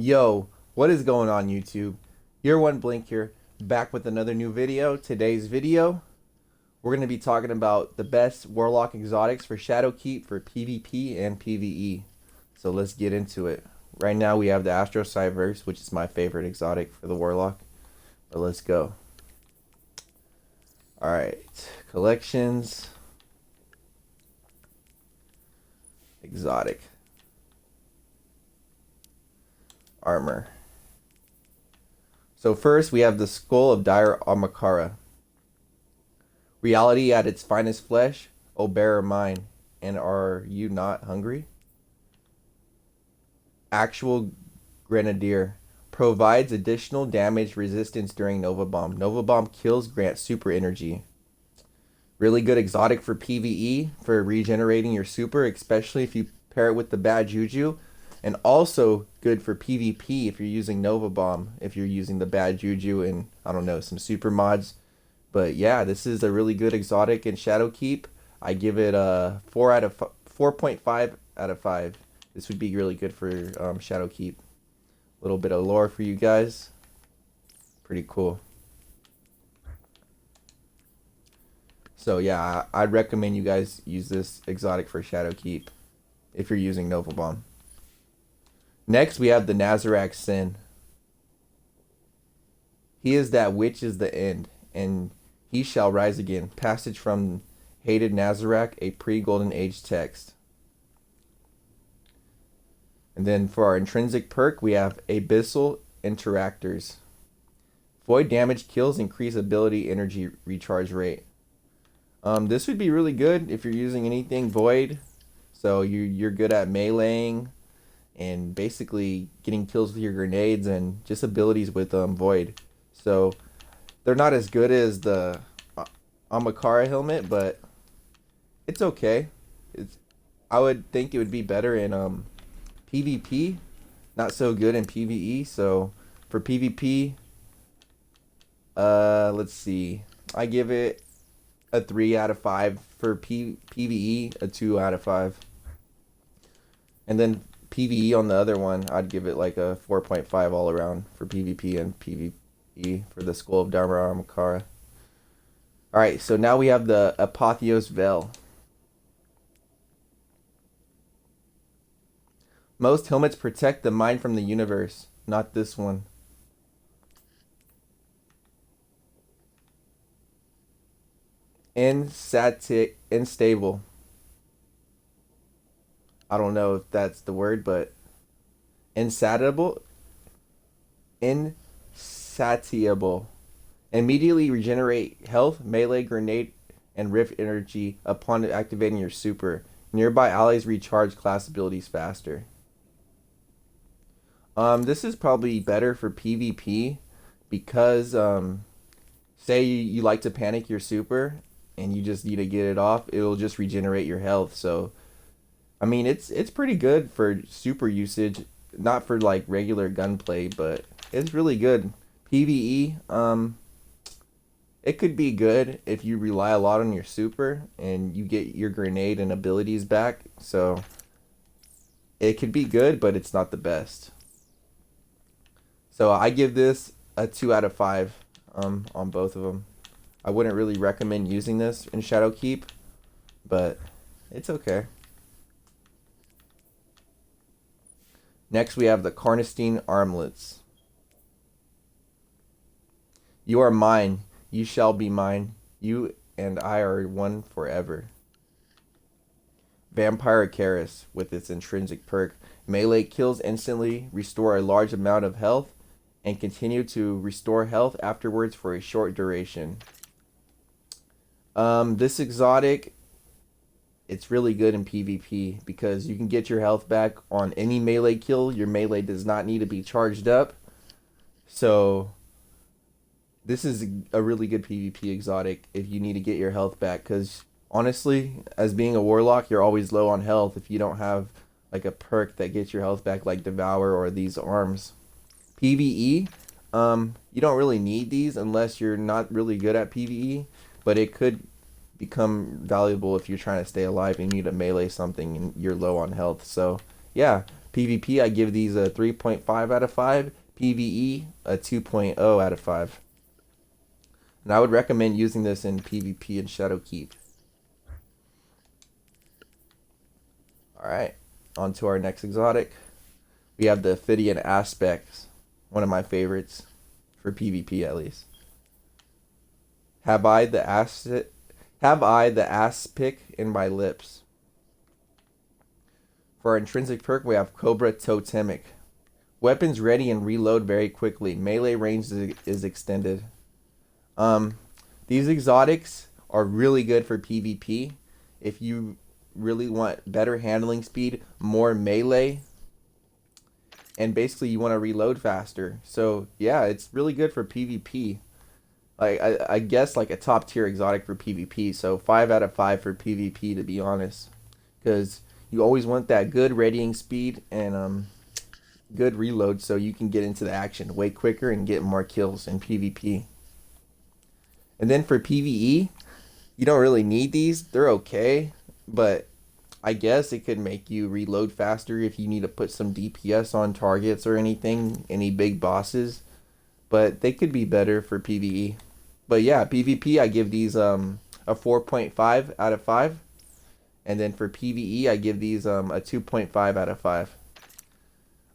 Yo, what is going on YouTube? Your one Blink here, back with another new video. Today's video, we're going to be talking about the best Warlock exotics for Shadowkeep for PvP and PvE. So let's get into it. Right now we have the Astrocyte Verse, which is my favorite exotic for the Warlock. But let's go. Alright, collections, exotic, armor. So first we have the Skull of Dire Ahamkara. Reality at its finest flesh, O bearer mine, and are you not hungry? Actual Grenadier. Provides additional damage resistance during Nova Bomb. Nova Bomb kills grants super energy. Really good exotic for PvE, for regenerating your super, especially if you pair it with the bad juju. And also good for PvP if you're using Nova Bomb, if you're using the bad juju and, I don't know, some super mods. But yeah, this is a really good exotic in Shadowkeep. I give it a 4.5 out of 5. This would be really good for Shadowkeep. A little bit of lore for you guys. Pretty cool. So yeah, I'd recommend you guys use this exotic for Shadowkeep if you're using Nova Bomb. Next, we have the Nezarec Sin. He is that which is the end, and he shall rise again. Passage from Hated Nezarec, a pre-Golden Age text. And then for our intrinsic perk, we have Abyssal Interactors. Void damage kills increase ability energy recharge rate. This would be really good if you're using anything void. So you're good at meleeing and basically getting kills with your grenades and just abilities with void. So they're not as good as the Ahamkara helmet, but it's okay. I would think it would be better in PvP, not so good in PvE. So for PvP, let's see. I give it a 3 out of 5. For PvE, a 2 out of 5. And then PvE on the other one, I'd give it like a 4.5 all around for PvP and PvE for the Skull of Dharma Ahamkara. Alright, so now we have the Apotheosis Veil. Most helmets protect the mind from the universe. Not this one. Unstable. I don't know if that's the word, but insatiable. Insatiable. Immediately regenerate health, melee, grenade, and rift energy upon activating your super. Nearby allies recharge class abilities faster. This is probably better for PvP because say you like to panic your super and you just need to get it off, it'll just regenerate your health. So I mean, it's pretty good for super usage, not for like regular gunplay, but it's really good. PvE, it could be good if you rely a lot on your super and you get your grenade and abilities back. So it could be good, but it's not the best. So I give this a 2 out of 5 on both of them. I wouldn't really recommend using this in Shadowkeep, but it's okay. Next we have the Karnstein Armlets. You are mine, you shall be mine, you and I are one forever. Vampire Karis with its intrinsic perk. Melee kills instantly, restore a large amount of health, and continue to restore health afterwards for a short duration. This exotic, it's really good in PvP because you can get your health back on any melee kill. Your melee does not need to be charged up. So this is a really good PvP exotic if you need to get your health back, because honestly, as being a warlock, you're always low on health if you don't have like a perk that gets your health back like Devour or these arms. PvE, you don't really need these unless you're not really good at PvE, but it could become valuable if you're trying to stay alive and you need to melee something and you're low on health. So yeah, PvP, I give these a 3.5 out of 5. PvE, a 2.0 out of 5. And I would recommend using this in PvP and Shadowkeep. Alright, on to our next exotic. We have the Ophidian Aspect, one of my favorites, for PvP at least. Have I the ass pick in my lips? For our intrinsic perk, we have Cobra Totemic. Weapons ready and reload very quickly. Melee range is extended. These exotics are really good for PvP. If you really want better handling speed, more melee, and basically you want to reload faster. So yeah, it's really good for PvP. I guess like a top tier exotic for PvP. So 5 out of 5 for PvP, to be honest, because you always want that good readying speed and good reload, so you can get into the action way quicker and get more kills in PvP. And then for PvE, you don't really need these. They're okay, but I guess it could make you reload faster if you need to put some DPS on targets or anything, any big bosses. But they could be better for PvE. But yeah, PvP, I give these a 4.5 out of 5. And then for PvE, I give these a 2.5 out of 5.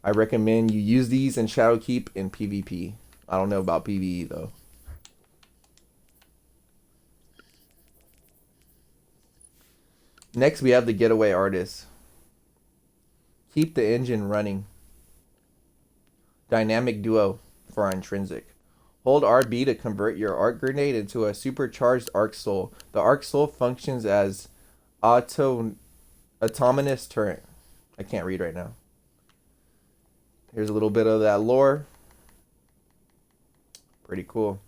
I recommend you use these in Shadowkeep and PvP. I don't know about PvE though. Next, we have the Getaway Artist. Keep the engine running. Dynamic Duo for our intrinsic. Hold RB to convert your arc grenade into a supercharged arc soul. The arc soul functions as autonomous turret. I can't read right now. Here's a little bit of that lore. Pretty cool.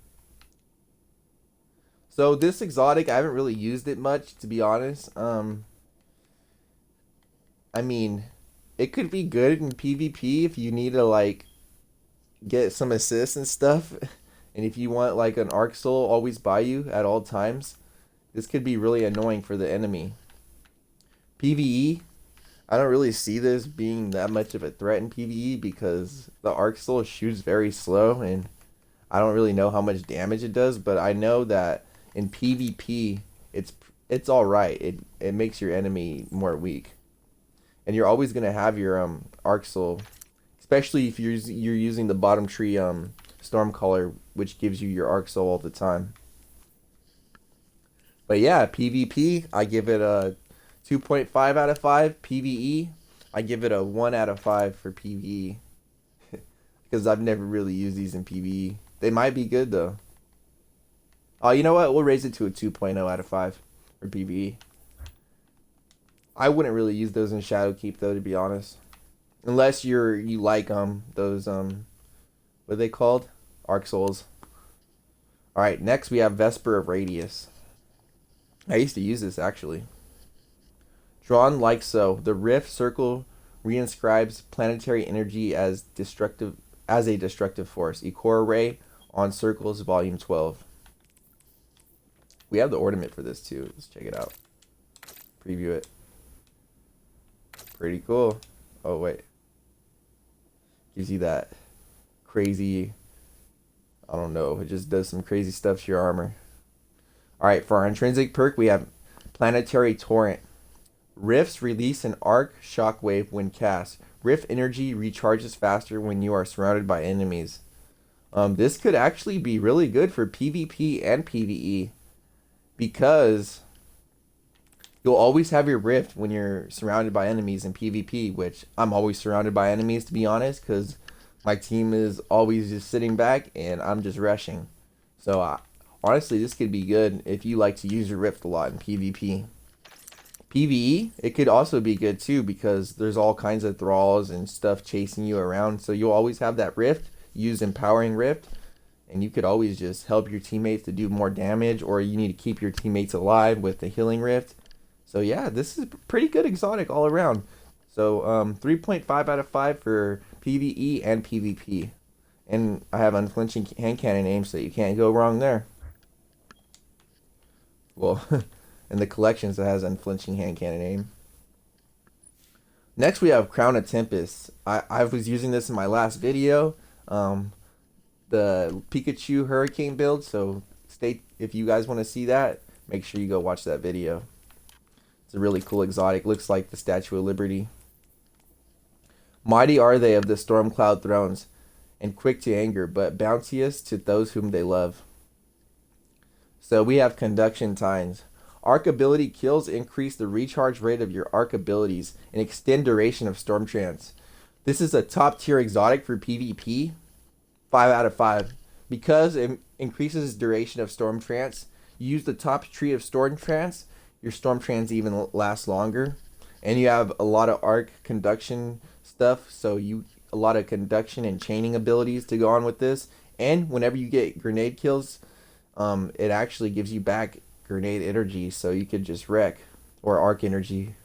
So this exotic, I haven't really used it much, to be honest. I mean, it could be good in PvP if you need to like get some assists and stuff. And if you want like an arc soul always by you at all times, this could be really annoying for the enemy. PvE, I don't really see this being that much of a threat in PvE because the arc soul shoots very slow and I don't really know how much damage it does, but I know that in PvP it's all right. It makes your enemy more weak. And you're always going to have your arc soul, especially if you're using the bottom tree Stormcaller, which gives you your arc soul all the time. But yeah, PvP, I give it a 2.5 out of 5. PvE, I give it a 1 out of 5 for PvE. Because I've never really used these in PvE. They might be good though. Oh, you know what? We'll raise it to a 2.0 out of 5 for PvE. I wouldn't really use those in Shadowkeep though, to be honest. Unless you like those what are they called? Arc Souls. Alright, next we have Vesper of Radius. I used to use this actually. Drawn like so. The Rift Circle reinscribes planetary energy as a destructive force. Ikora Ray on Circles, Volume 12. We have the ornament for this too. Let's check it out. Preview it. Pretty cool. Oh wait. Gives you that crazy, I don't know, it just does some crazy stuff to your armor. Alright, for our intrinsic perk, we have Planetary Torrent. Rifts release an arc shockwave when cast. Rift energy recharges faster when you are surrounded by enemies. This could actually be really good for PvP and PvE because you'll always have your rift when you're surrounded by enemies in PvP, which I'm always surrounded by enemies, to be honest, because my team is always just sitting back and I'm just rushing. So honestly, this could be good if you like to use your rift a lot in PvP. PvE, it could also be good too because there's all kinds of thralls and stuff chasing you around. So you'll always have that rift, use Empowering Rift, and you could always just help your teammates to do more damage, or you need to keep your teammates alive with the Healing Rift. So yeah, this is pretty good exotic all around. So 3.5 out of 5 for PvE and PvP. And I have Unflinching Hand Cannon aim, so you can't go wrong there. Well, in the collections it has Unflinching Hand Cannon aim. Next we have Crown of Tempests. I was using this in my last video, the Pikachu Hurricane build. So if you guys want to see that, make sure you go watch that video. It's a really cool exotic. Looks like the Statue of Liberty. Mighty are they of the Stormcloud thrones, and quick to anger, but bounteous to those whom they love. So we have Conduction Tines. Arc ability kills increase the recharge rate of your arc abilities and extend duration of Storm Trance. This is a top tier exotic for PvP. 5 out of 5. Because it increases duration of Storm Trance, you use the top tree of Storm Trance, your Storm Trance even lasts longer. And you have a lot of arc conduction stuff, so a lot of conduction and chaining abilities to go on with this. And whenever you get grenade kills, it actually gives you back grenade energy, so you could just wreck, or arc energy.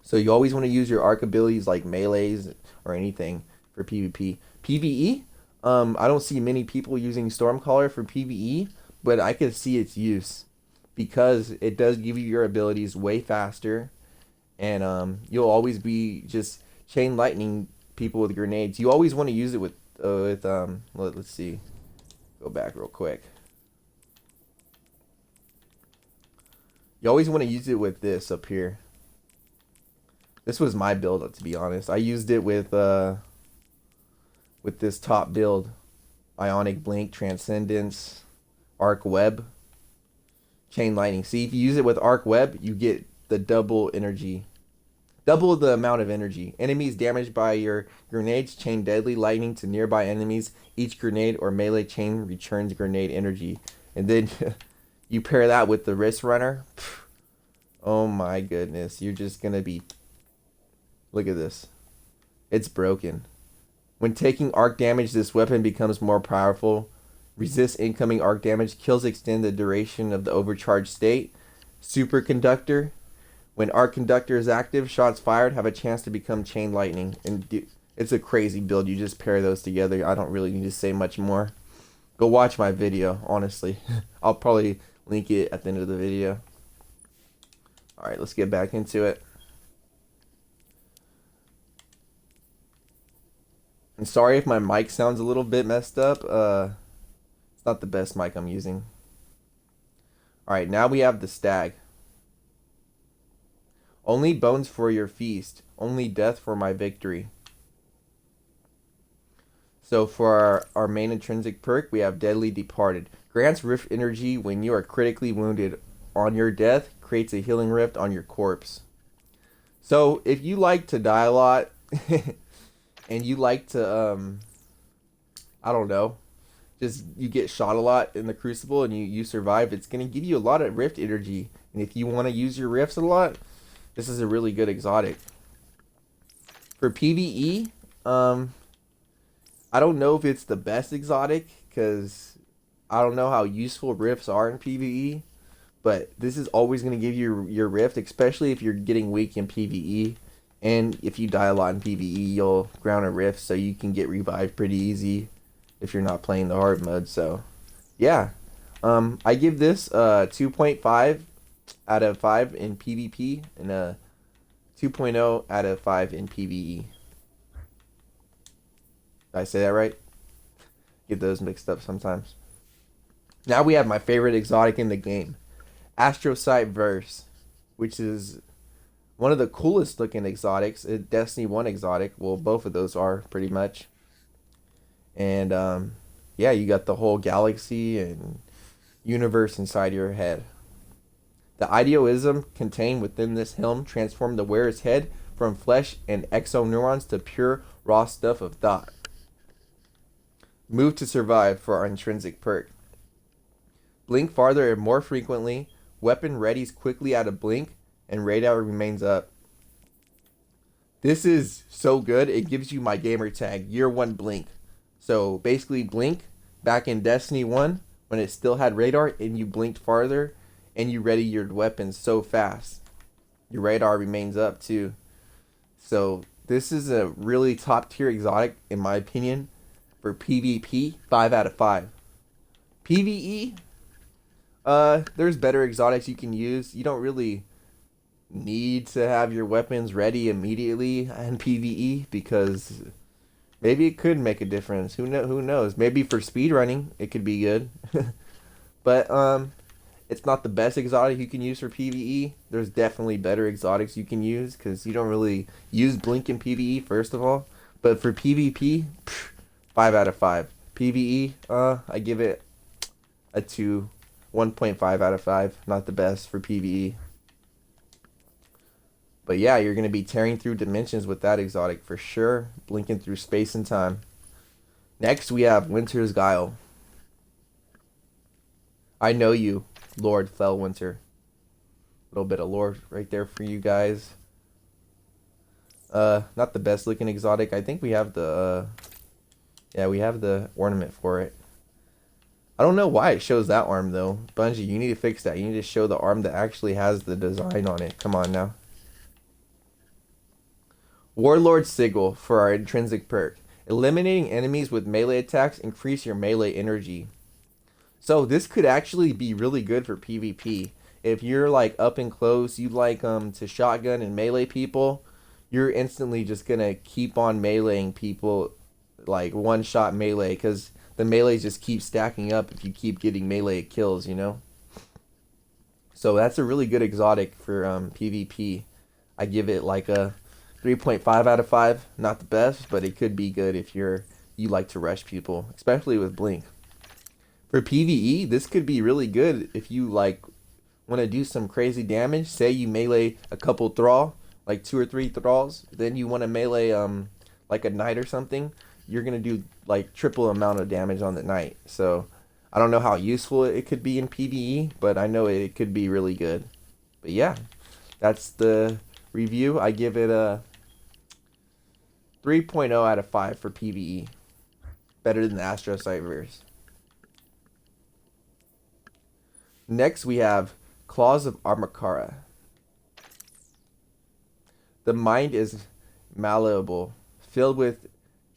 So you always want to use your arc abilities like melees or anything for PvP. PvE, I don't see many people using Stormcaller for PvE, but I can see its use because it does give you your abilities way faster, and you'll always be just chain lightning people with grenades. You always want to use it with let's see, go back real quick. You always want to use it with this up here. This was my build, to be honest. I used it with this top build. Ionic Blink, Transcendence, Arc Web, Chain Lightning. See, if you use it with Arc Web, you get the double energy. Double the amount of energy. Enemies damaged by your grenades chain deadly lightning to nearby enemies. Each grenade or melee chain returns grenade energy. And then you pair that with the Wrist Runner. Oh my goodness. You're just going to be... Look at this. It's broken. When taking arc damage, this weapon becomes more powerful. Resists incoming arc damage. Kills extend the duration of the overcharged state. Superconductor. When Arc Conductor is active, shots fired have a chance to become Chain Lightning. And it's a crazy build. You just pair those together. I don't really need to say much more. Go watch my video, honestly. I'll probably link it at the end of the video. Alright, let's get back into it. And sorry if my mic sounds a little bit messed up. It's not the best mic I'm using. Alright, now we have the Stag. Only bones for your feast. Only death for my victory. So for our main intrinsic perk, we have Deadly Departed. Grants rift energy when you are critically wounded. On your death, creates a healing rift on your corpse. So if you like to die a lot, and you like to, I don't know, just you get shot a lot in the Crucible and you survive, it's going to give you a lot of rift energy. And if you want to use your rifts a lot, this is a really good exotic. For PvE, I don't know if it's the best exotic, because I don't know how useful rifts are in PvE. But this is always going to give you your rift, especially if you're getting weak in PvE. And if you die a lot in PvE, you'll ground a rift, so you can get revived pretty easy if you're not playing the hard mode. So, yeah. I give this 2.5 out of 5 in PvP and a 2.0 out of 5 in PvE. Did I say that right? Get those mixed up sometimes. Now we have my favorite exotic in the game. Astrocyte Verse, which is one of the coolest looking exotics. A Destiny 1 exotic. Well, both of those are pretty much. And yeah, you got the whole galaxy and universe inside your head. The idealism contained within this helm transformed the wearer's head from flesh and exoneurons to pure raw stuff of thought. Move to survive for our intrinsic perk. Blink farther and more frequently. Weapon readies quickly out of blink, and radar remains up. This is so good. It gives you my gamer tag, year 1 blink. So basically blink back in Destiny 1 when it still had radar and you blinked farther and you ready your weapons so fast. Your radar remains up too. So this is a really top tier exotic in my opinion for PvP. 5 out of 5. PvE, there's better exotics you can use. You don't really need to have your weapons ready immediately in PvE, because maybe it could make a difference. Who knows? Maybe for speedrunning it could be good. But it's not the best exotic you can use for PvE. There's definitely better exotics you can use, because you don't really use Blink in PvE, first of all. But for PvP, 5 out of 5. PvE, I give it a 2. 1.5 out of 5. Not the best for PvE. But yeah, you're going to be tearing through dimensions with that exotic for sure. Blinking through space and time. Next, we have Winter's Guile. I know you, Lord Fellwinter. A little bit of lore right there for you guys. Not the best looking exotic. I think we have the, yeah, we have the ornament for it. I don't know why it shows that arm though. Bungie, you need to fix that. You need to show the arm that actually has the design on it. Come on now. Warlord Sigil for our intrinsic perk. Eliminating enemies with melee attacks increase your melee energy. So this could actually be really good for PvP. If you're like up and close, you like to shotgun and melee people, you're instantly just gonna keep on meleeing people, like one shot melee, because the melees just keep stacking up if you keep getting melee kills, you know? So that's a really good exotic for PvP. I give it like a 3.5 out of 5. Not the best, but it could be good if you like to rush people, especially with Blink. For PvE, this could be really good if you like want to do some crazy damage. Say you melee a couple thrall, like 2 or 3 thralls, then you want to melee like a knight or something. You're gonna do like triple amount of damage on the knight. So I don't know how useful it could be in PvE, but I know it could be really good. But yeah, that's the review. I give it a 3.0 out of 5 for PvE. Better than the Astrocyte Verse. Next we have Claws of Ahamkara. The mind is malleable, filled with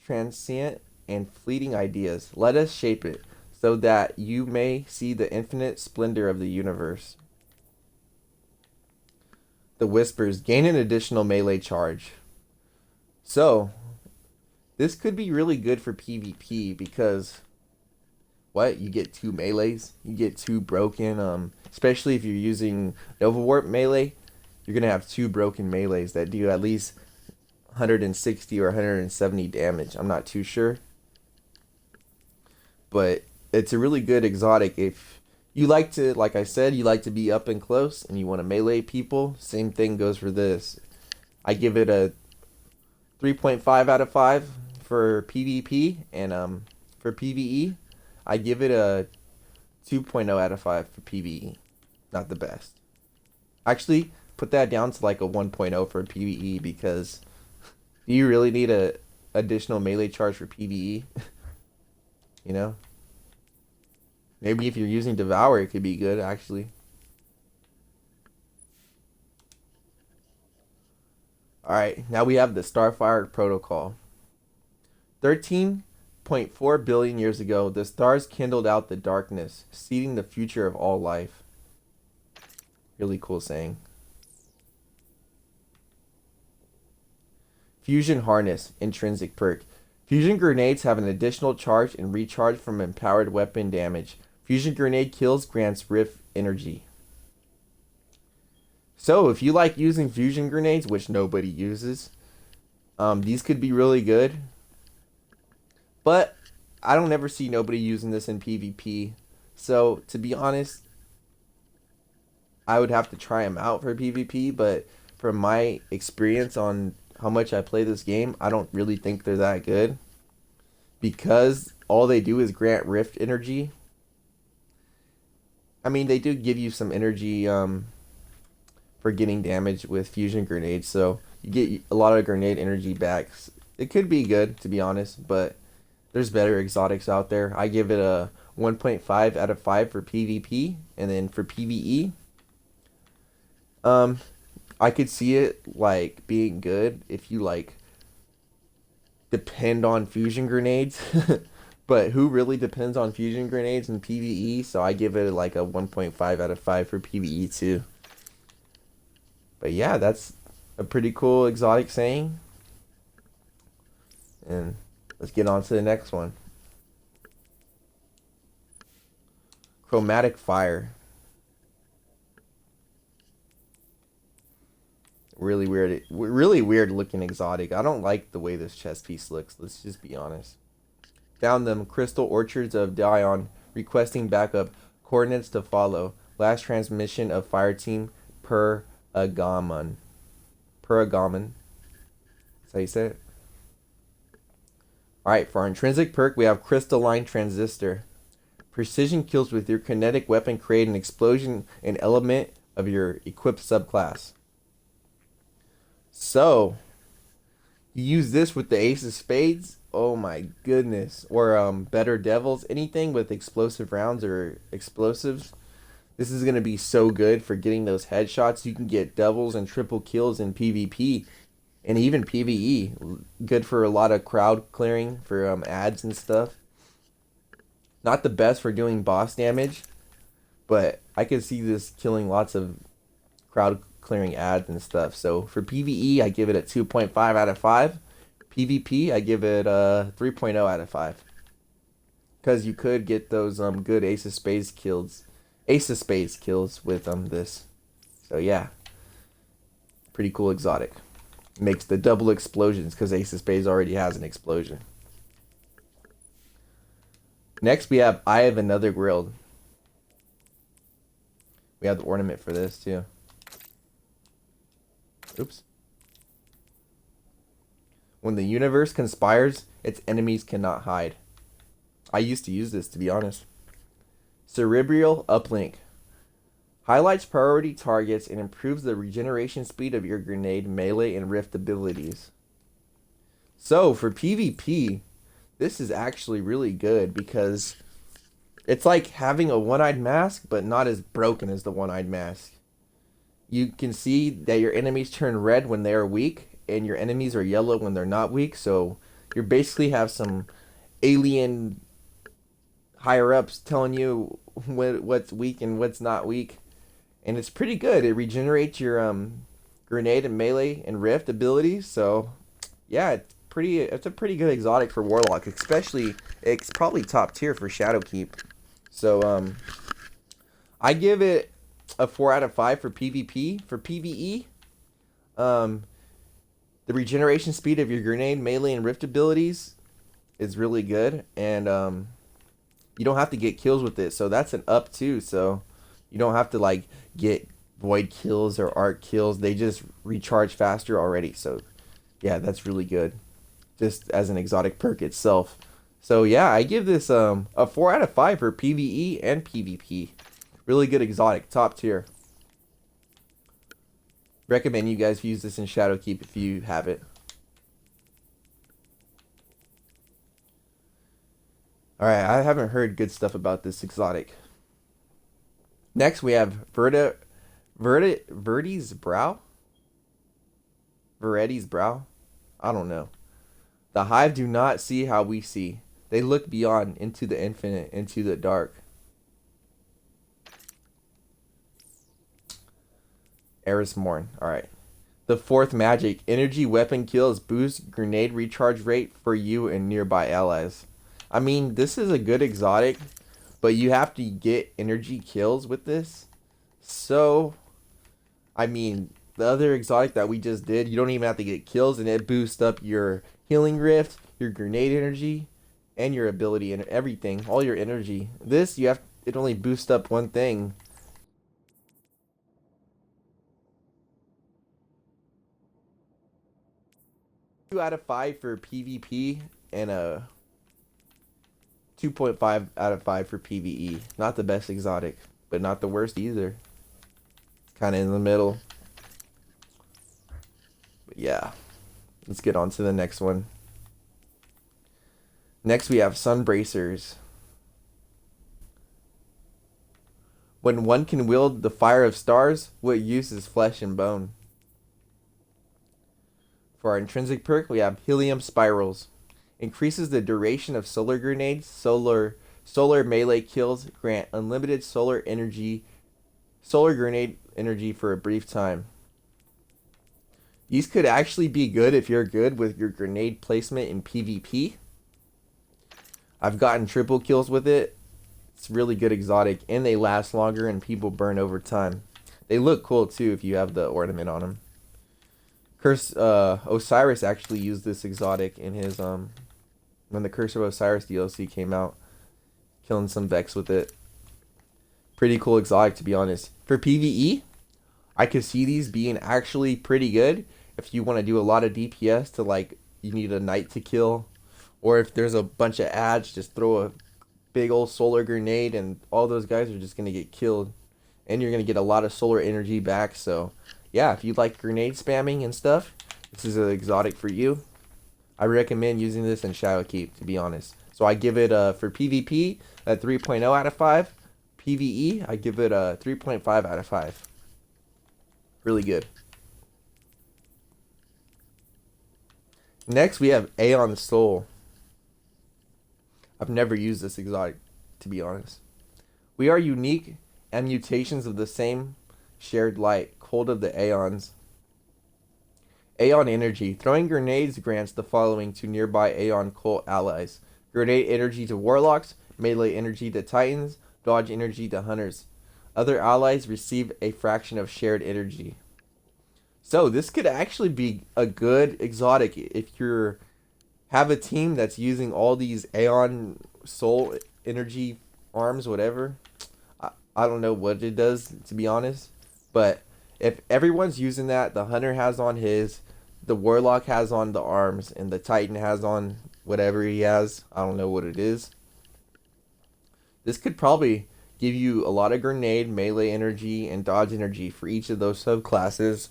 transient and fleeting ideas. Let us shape it so that you may see the infinite splendor of the universe. The Whispers gain an additional melee charge. So, this could be really good for PvP because what? You get 2 melees, you get 2 broken, especially if you're using Nova Warp melee, you're going to have 2 broken melees that do at least 160 or 170 damage. I'm not too sure. But it's a really good exotic if you like to, like I said, you like to be up and close and you want to melee people. Same thing goes for this. I give it a 3.5 out of 5 for PvP, and for PvE, I give it a 2.0 out of 5 for PvE. Not the best. Actually, put that down to like a 1.0 for PvE, because do you really need a additional melee charge for PvE? You know? Maybe if you're using Devour, it could be good, actually. Alright, now we have the Starfire Protocol. 13.4 billion years ago, the stars kindled out the darkness, seeding the future of all life. Really cool saying. Fusion Harness, intrinsic perk. Fusion grenades have an additional charge and recharge from empowered weapon damage. Fusion grenade kills grants rift energy. So if you like using fusion grenades, which nobody uses, these could be really good. But I don't ever see nobody using this in PvP. So to be honest, I would have to try them out for PvP. But from my experience on how much I play this game, I don't really think they're that good, because all they do is grant rift energy. I mean, they do give you some energy for getting damage with fusion grenades, so you get a lot of grenade energy back. It could be good, to be honest, but there's better exotics out there. I give it a 1.5 out of 5 for PvP, and then for PvE, I could see it like being good if you like depend on fusion grenades. But who really depends on fusion grenades in PvE? So I give it like a 1.5 out of 5 for PvE too. But yeah, that's a pretty cool exotic saying. And let's get on to the next one. Chromatic Fire. Really weird looking exotic. I don't like the way this chest piece looks. Let's just be honest. Found them crystal orchards of Dion, requesting backup. Coordinates to follow. Last transmission of fire team per Agamon. That's how you say it. Alright, for our intrinsic perk, we have Crystalline Transistor. Precision kills with your kinetic weapon create an explosion and element of your equipped subclass. So, you use this with the Ace of Spades. Oh my goodness. Or Better Devils. Anything with explosive rounds or explosives. This is going to be so good for getting those headshots. You can get doubles and triple kills in PvP. And even PvE. Good for a lot of crowd clearing for ads and stuff. Not the best for doing boss damage. But I could see this killing lots of crowd clearing ads and stuff. So for PvE, I give it a 2.5 out of 5. PvP, I give it a 3.0 out of 5. Because you could get those good Ace of Spades kills. With this. So yeah. Pretty cool exotic. Makes the double explosions because Ace of Spades already has an explosion. Next we have Eye of Another World. We have the ornament for this too. Oops. When the universe conspires, its enemies cannot hide. I used to use this, to be honest. Cerebral Uplink. Highlights priority targets and improves the regeneration speed of your grenade, melee, and rift abilities. So, for PvP, this is actually really good because it's like having a one-eyed mask, but not as broken as the one-eyed mask. You can see that your enemies turn red when they are weak, and your enemies are yellow when they're not weak. So you basically have some alien higher-ups telling you what's weak and what's not weak. And it's pretty good. It regenerates your grenade and melee and rift abilities. So yeah, it's a pretty good exotic for Warlock. Especially, it's probably top tier for Shadowkeep. So I give it a 4 out of 5 for PvP. For PvE, the regeneration speed of your grenade, melee, and rift abilities is really good, and you don't have to get kills with it, so that's an up too. So you don't have to like get void kills or arc kills; they just recharge faster already. So yeah, that's really good, just as an exotic perk itself. So yeah, I give this a 4 out of 5 for PvE and PvP. Really good exotic, top tier. Recommend you guys use this in Shadowkeep if you have it. Alright, I haven't heard good stuff about this exotic. Next we have Verity's Brow? Verity's Brow? I don't know. The Hive do not see how we see. They look beyond, into the infinite, into the dark. Eris Morn. Alright. The fourth magic. Energy weapon kills boost grenade recharge rate for you and nearby allies. I mean, this is a good exotic, but you have to get energy kills with this. So, I mean, the other exotic that we just did, you don't even have to get kills, and it boosts up your healing rift, your grenade energy, and your ability and everything, all your energy. This, it only boosts up one thing. Two out of 5 for PvP and a 2.5 out of 5 for PvE. Not the best exotic, but not the worst either. Kind of in the middle. But yeah, let's get on to the next one. Next we have Sunbracers. When one can wield the fire of stars, what use is flesh and bone? For our intrinsic perk, we have Helium Spirals. Increases the duration of solar grenades. Solar melee kills grant unlimited solar grenade energy for a brief time. These could actually be good if you're good with your grenade placement in PvP. I've gotten triple kills with it. It's really good exotic, and they last longer and people burn over time. They look cool too if you have the ornament on them. Osiris actually used this exotic in his when the Curse of Osiris DLC came out, killing some Vex with it. Pretty cool exotic, to be honest. For PvE, I could see these being actually pretty good if you want to do a lot of DPS to, like, you need a knight to kill, or if there's a bunch of ads, just throw a big old solar grenade and all those guys are just going to get killed, and you're going to get a lot of solar energy back. So yeah, if you like grenade spamming and stuff, this is an exotic for you. I recommend using this in Shadowkeep, to be honest. So I give it for PvP a 3.0 out of 5. PvE, I give it a 3.5 out of 5. Really good. Next, we have Aeon Soul. I've never used this exotic, to be honest. We are unique and mutations of the same shared light, cold of the Aeons. Aeon Energy. Throwing grenades grants the following to nearby Aeon cult allies. Grenade energy to Warlocks, melee energy to Titans, dodge energy to Hunters. Other allies receive a fraction of shared energy. So this could actually be a good exotic if you have a team that's using all these Aeon Soul energy arms, whatever. I don't know what it does, to be honest. But if everyone's using that, the Hunter has on his, the Warlock has on the arms, and the Titan has on whatever he has. I don't know what it is. This could probably give you a lot of grenade, melee energy, and dodge energy for each of those subclasses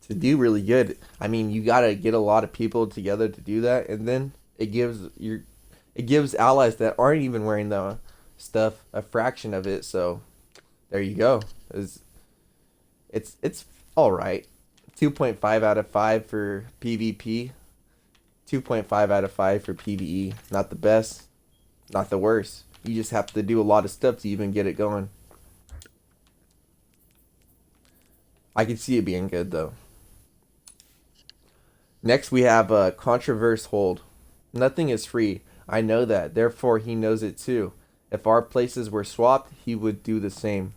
to do really good. I mean, you gotta get a lot of people together to do that, and then it gives allies that aren't even wearing the stuff a fraction of it. So there you go. It's all right. 2.5 out of 5 for PvP. 2.5 out of 5 for PvE. Not the best, not the worst. You just have to do a lot of stuff to even get it going. I can see it being good though. Next we have Contraverse Hold. Nothing is free. I know that. Therefore he knows it too. If our places were swapped, he would do the same.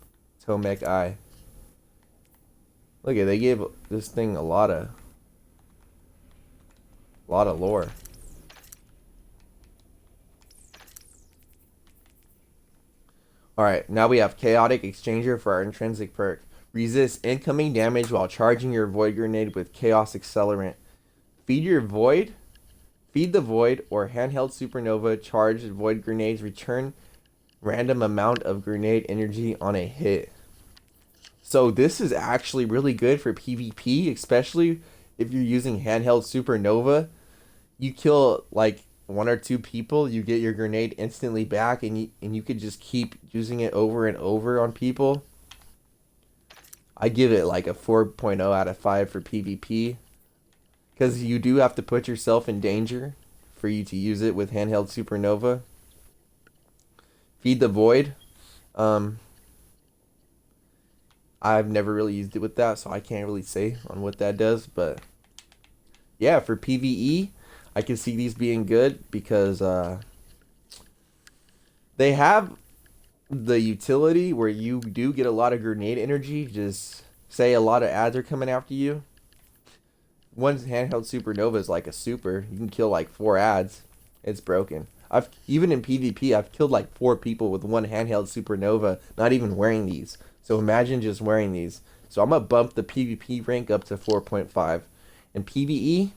Tomek I. Look at, they gave this thing a lot of lore. Alright, now we have Chaotic Exchanger for our intrinsic perk. Resist incoming damage while charging your Void Grenade with Chaos Accelerant. Feed the Void, or handheld Supernova charged Void Grenades return random amount of grenade energy on a hit. So this is actually really good for PvP, especially if you're using handheld Supernova. You kill like 1 or 2 people, you get your grenade instantly back, and you could just keep using it over and over on people. I give it like a 4.0 out of 5 for PvP, because you do have to put yourself in danger for you to use it with handheld Supernova. Feed the Void. I've never really used it with that, so I can't really say on what that does. But yeah, for PvE, I can see these being good because they have the utility where you do get a lot of grenade energy. Just say a lot of ads are coming after you. One handheld Supernova is like a super. You can kill like 4 ads. It's broken. Even in PvP, I've killed like 4 people with one handheld Supernova, not even wearing these. So imagine just wearing these. So I'm going to bump the PvP rank up to 4.5. In PvE,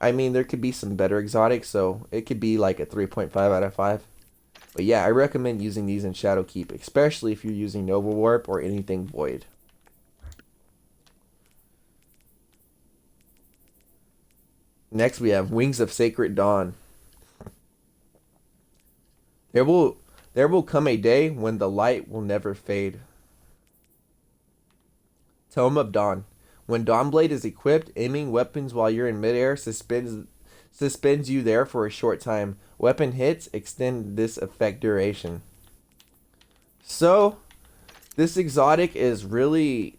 I mean, there could be some better exotics, so it could be like a 3.5 out of 5. But yeah, I recommend using these in Shadowkeep, especially if you're using Nova Warp or anything Void. Next we have Wings of Sacred Dawn. There will come a day when the light will never fade. Tome of Dawn. When Dawnblade is equipped, aiming weapons while you're in midair suspends you there for a short time. Weapon hits extend this effect duration. So, this exotic is really...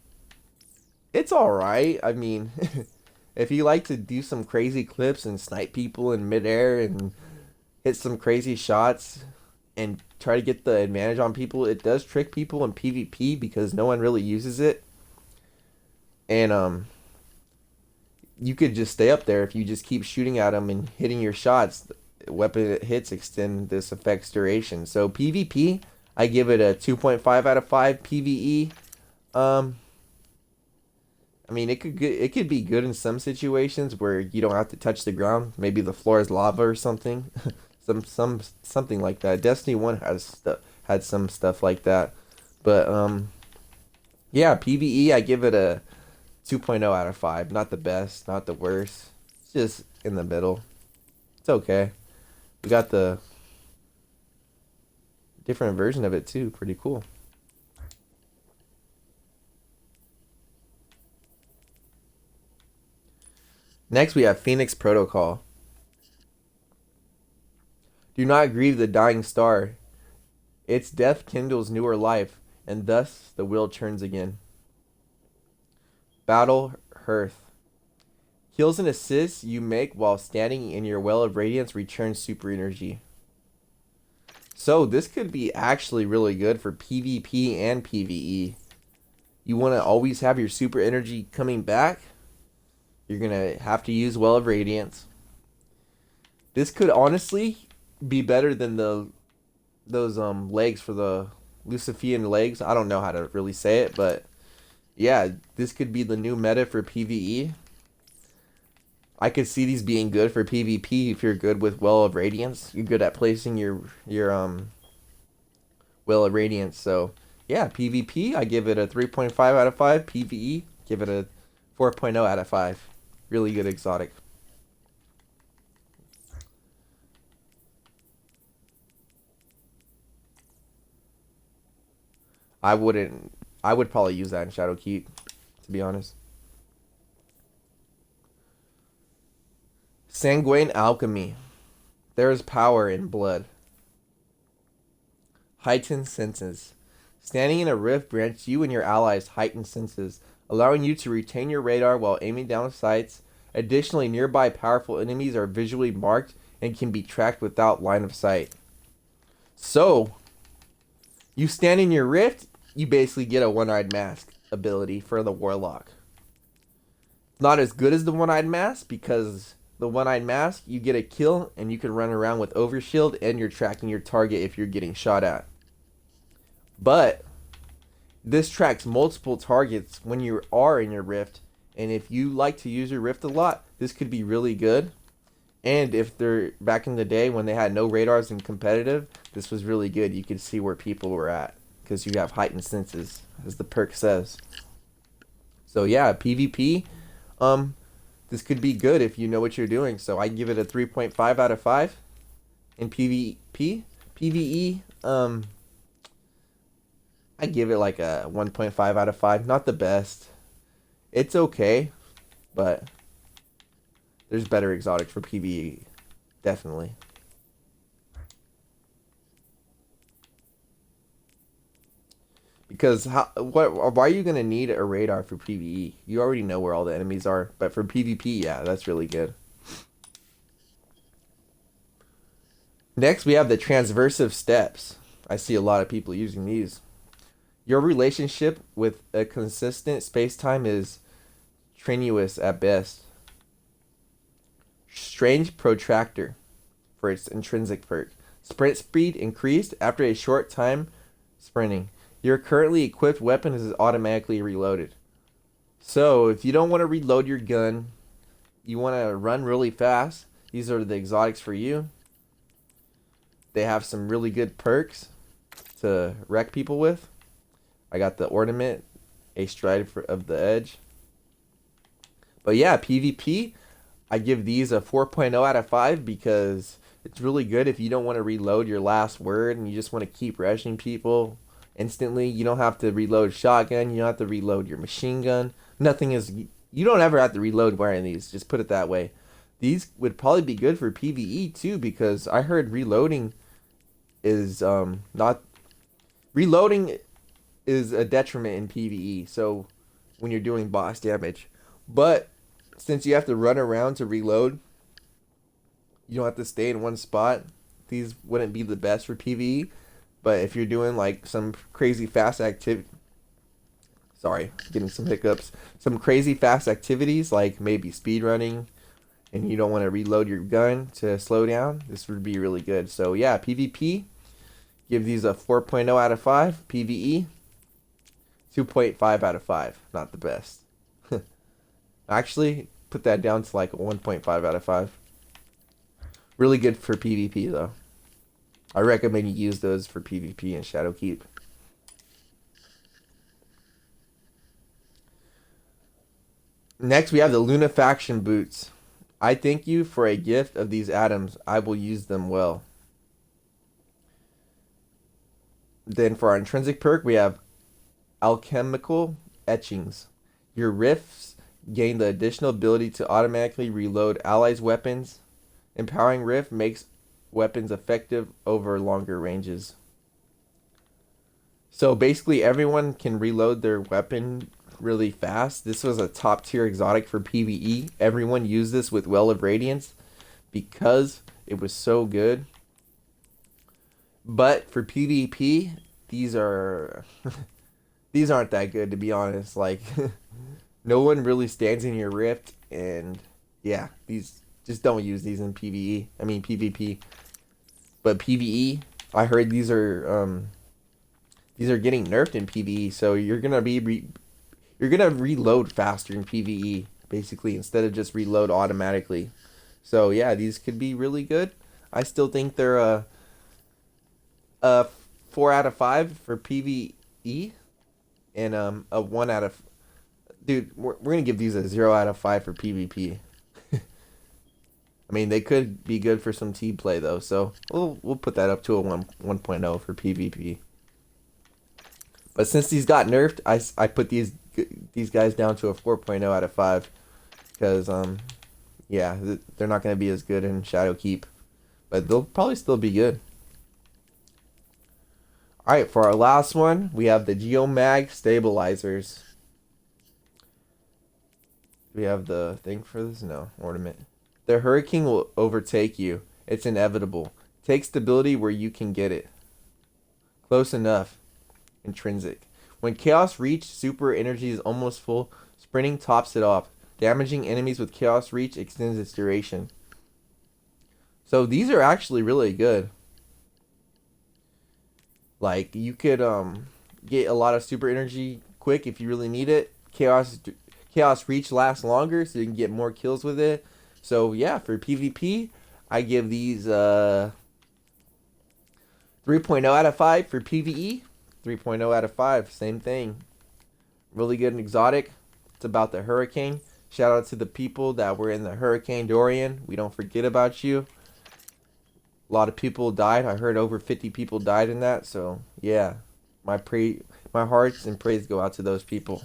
it's alright. I mean, If you like to do some crazy clips and snipe people in midair and hit some crazy shots and try to get the advantage on people, it does trick people in PvP because no one really uses it. And you could just stay up there if you just keep shooting at them and hitting your shots. Weapon hits extend this effect's duration. So PvP, I give it a 2.5 out of 5. PvE, I mean, it could be good in some situations where you don't have to touch the ground. Maybe the floor is lava or something, something like that. Destiny 1 had some stuff like that, but yeah, PvE, I give it a 2.0 out of 5. Not the best, not the worst. It's just in the middle. It's okay. We got the different version of it too. Pretty cool. Next, we have Phoenix Protocol. Do not grieve the dying star. Its death kindles newer life, and thus the wheel turns again. Battle Hearth. Kills and assists you make while standing in your Well of Radiance returns super energy. So this could be actually really good for PvP and PvE. You want to always have your super energy coming back. You're going to have to use Well of Radiance. This could honestly be better than those legs for the Lucifian legs. I don't know how to really say it, but yeah, this could be the new meta for PvE. I could see these being good for PvP if you're good with Well of Radiance. You're good at placing your Well of Radiance. So yeah, PvP, I give it a 3.5 out of 5. PvE, give it a 4.0 out of 5. Really good exotic. I would probably use that in Shadowkeep, to be honest. Sanguine Alchemy. There is power in blood. Heightened senses. Standing in a rift grants you and your allies heightened senses, allowing you to retain your radar while aiming down sights. Additionally, nearby powerful enemies are visually marked and can be tracked without line of sight. So, you stand in your rift, you basically get a one-eyed mask ability for the Warlock. Not as good as the one-eyed mask because the one-eyed mask, you get a kill and you can run around with overshield and you're tracking your target if you're getting shot at. But this tracks multiple targets when you are in your rift, and if you like to use your rift a lot, this could be really good. And if they're back in the day when they had no radars in competitive, this was really good. You could see where people were at because you have heightened senses, as the perk says. So yeah, PvP, this could be good if you know what you're doing. So I give it a 3.5 out of 5. In PvP, PvE, I give it like a 1.5 out of 5. Not the best. It's okay, but there's better exotics for PvE, definitely. Because why are you gonna need a radar for PvE? You already know where all the enemies are, but for PvP, yeah, that's really good. Next, we have the Transversive Steps. I see a lot of people using these. Your relationship with a consistent space-time is tenuous at best. Strange Protractor for its intrinsic perk. Sprint speed increased after a short time sprinting. Your currently equipped weapon is automatically reloaded. So if you don't want to reload your gun, you want to run really fast, these are the exotics for you. They have some really good perks to wreck people with. I got the ornament, a stride of the edge. But yeah, PvP, I give these a 4.0 out of 5 because it's really good if you don't want to reload your last word and you just want to keep rushing people instantly. You don't have to reload shotgun. You don't have to reload your machine gun. You don't ever have to reload wearing these. Just put it that way. These would probably be good for PvE too because I heard reloading is not... Reloading is a detriment in PvE, so when you're doing boss damage. But since you have to run around to reload, you don't have to stay in one spot. These wouldn't be the best for PvE, but if you're doing like some crazy fast activity, sorry, getting some hiccups, some crazy fast activities like maybe speed running, and you don't want to reload your gun to slow down, this would be really good. So yeah, PvP, give these a 4.0 out of 5. PvE, 2.5 out of 5. Not the best. Actually, put that down to like a 1.5 out of 5. Really good for PvP though. I recommend you use those for PvP and Shadowkeep. Next, we have the Lunafaction Boots. I thank you for a gift of these atoms. I will use them well. Then for our intrinsic perk, we have Alchemical Etchings. Your rifts gain the additional ability to automatically reload allies' weapons. Empowering Rift makes weapons effective over longer ranges. So basically everyone can reload their weapon really fast. This was a top tier exotic for PvE. Everyone used this with Well of Radiance because it was so good. But for PvP, these are these aren't that good, to be honest. Like no one really stands in your rift, and yeah, these just don't use these in PvE. I mean PvP. But PvE, I heard these are getting nerfed in PvE, so you're gonna reload faster in PvE basically instead of just reload automatically. So yeah, these could be really good. I still think they're a 4 out of 5 for PvE, and a 1 out of, dude, we're gonna give these a 0 out of 5 for PvP. I mean, they could be good for some team play though, so we'll put that up to a 1.0 for PvP. But since these got nerfed, I put these guys down to a 4.0 out of 5 because yeah, they're not going to be as good in Shadowkeep, but they'll probably still be good. All right, for our last one, we have the Geomag stabilizers. Do we have the thing for this? No, ornament. The hurricane will overtake you. It's inevitable. Take stability where you can get it. Close enough. Intrinsic. When Chaos Reach super energy is almost full, sprinting tops it off. Damaging enemies with Chaos Reach extends its duration. So these are actually really good. Like you could get a lot of super energy quick if you really need it. Chaos Reach lasts longer, so you can get more kills with it. So yeah, for PvP, I give these 3.0 out of 5 for PvE. 3.0 out of 5, same thing. Really good and exotic. It's about the hurricane. Shout out to the people that were in the Hurricane Dorian. We don't forget about you. A lot of people died. I heard over 50 people died in that. So yeah, my hearts and praise go out to those people.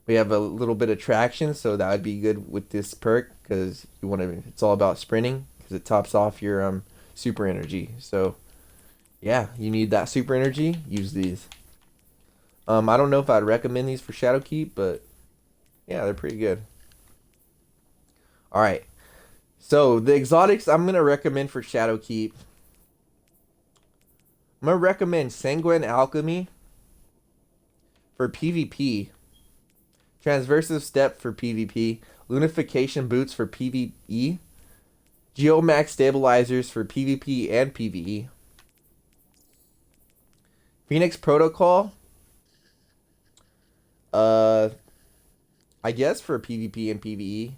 We have a little bit of traction, so that would be good with this perk because you want to. It's all about sprinting because it tops off your super energy. So yeah, you need that super energy. Use these. I don't know if I'd recommend these for Shadowkeep, but yeah, they're pretty good. All right, so the exotics I'm gonna recommend for Shadowkeep. I'm gonna recommend Sanguine Alchemy for PvP. Transversive Steps for PvP, Lunafaction Boots for PvE, Geomag Stabilizers for PvP and PvE, Phoenix Protocol, I guess for PvP and PvE,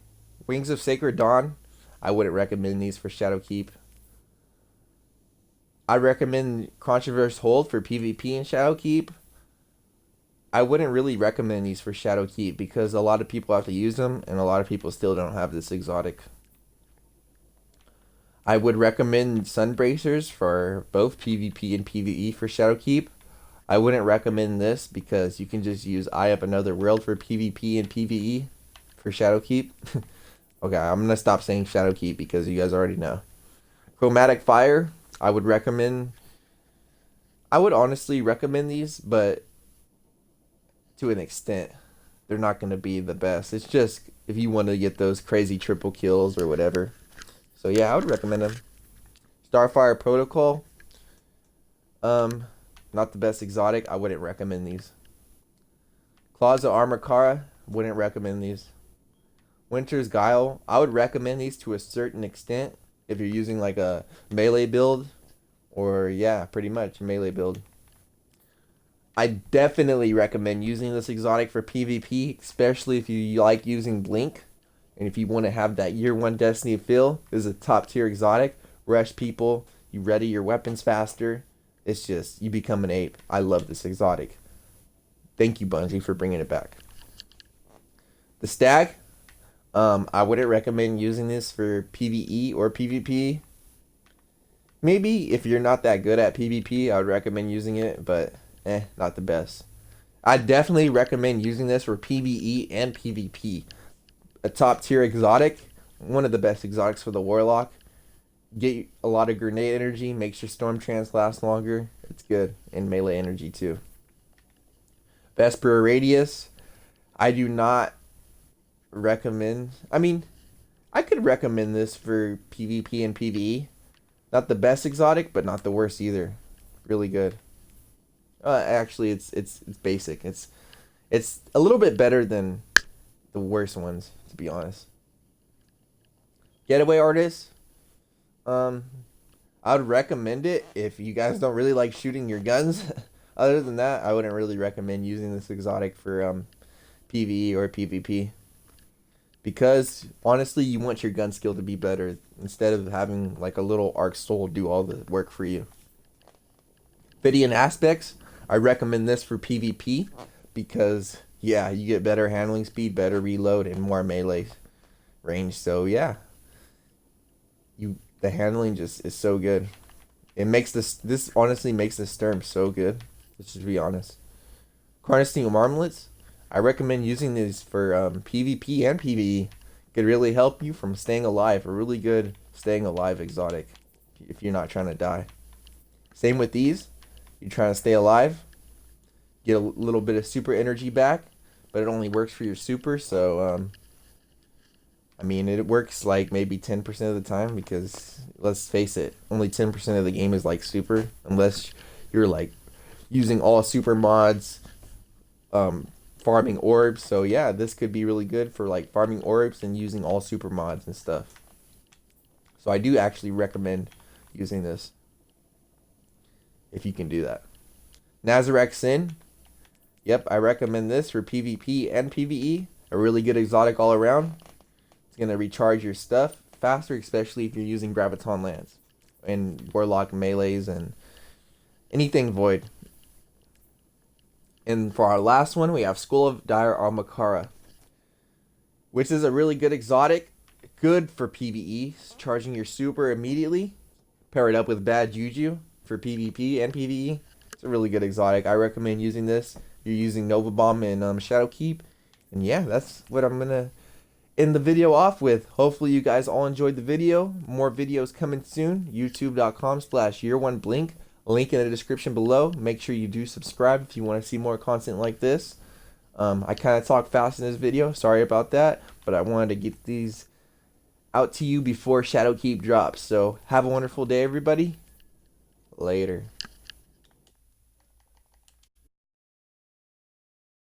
Wings of Sacred Dawn. I wouldn't recommend these for Shadowkeep. I recommend Contraverse Hold for PvP and Shadowkeep. I wouldn't really recommend these for Shadowkeep because a lot of people have to use them and a lot of people still don't have this exotic. I would recommend Sunbracers for both PvP and PvE for Shadowkeep. I wouldn't recommend this because you can just use Eye of Another World for PvP and PvE for Shadowkeep. Okay, I'm going to stop saying Shadowkeep because you guys already know. Chromatic Fire, I would honestly recommend these, but to an extent. they're not going to be the best. It's just if you want to get those crazy triple kills or whatever. So yeah, I would recommend them. Starfire Protocol. Not the best exotic. I wouldn't recommend these. Claws of Ahamkara. Wouldn't recommend these. Winter's Guile. I would recommend these to a certain extent if you're using like a melee build, or yeah, pretty much melee build. I definitely recommend using this exotic for PvP, especially if you like using Blink and if you want to have that year 1 Destiny feel. This is a top tier exotic. Rush people, you ready your weapons faster. It's just, you become an ape. I love this exotic. Thank you, Bungie, for bringing it back. The Stag. I wouldn't recommend using this for PvE or PvP. Maybe if you're not that good at PvP, I would recommend using it, but not the best. I definitely recommend using this for PvE and PvP. A top tier exotic, one of the best exotics for the Warlock. Get a lot of grenade energy, makes your storm trance last longer. It's good, and melee energy too. Vesper of Radius, I do not recommend. I mean, I could recommend this for PvP and PvE. Not the best exotic, but not the worst either. Really good. Actually, it's basic. It's a little bit better than the worst ones, to be honest. Getaway Artist. I would recommend it if you guys don't really like shooting your guns. Other than that, I wouldn't really recommend using this exotic for PvE or PvP. Because honestly, you want your gun skill to be better instead of having like a little Arc Soul do all the work for you. Ophidian Aspects. I recommend this for PvP because yeah, you get better handling speed, better reload, and more melee range. So yeah, the handling just is so good. It makes this honestly makes this term so good. Let's just be honest. Karnstein Armlets. I recommend using these for PvP and PvE. Could really help you from staying alive. A really good staying alive exotic if you're not trying to die. Same with these. You're trying to stay alive. Get a little bit of super energy back, but it only works for your super. So I mean, it works like maybe 10% of the time because let's face it, only 10% of the game is like super, unless you're like using all super mods, farming orbs. So yeah, this could be really good for like farming orbs and using all super mods and stuff. So I do actually recommend using this if you can do that. Nezarec Sin. Yep, I recommend this for PvP and PvE. A really good exotic all around. It's going to recharge your stuff faster, especially if you're using Graviton Lance and Warlock melees and anything void. And for our last one, we have Skull of Dire Ahamkara, which is a really good exotic. Good for PvE, charging your super immediately. Pair it up with Bad Juju for PvP and PvE. It's a really good exotic. I recommend using this. You're using Nova Bomb and Shadowkeep. And yeah, that's what I'm going to end the video off with. Hopefully you guys all enjoyed the video. More videos coming soon. YouTube.com/year1blink. Link in the description below. Make sure you do subscribe if you want to see more content like this. I kind of talk fast in this video. Sorry about that. But I wanted to get these out to you before Shadowkeep drops. So have a wonderful day, everybody. Later.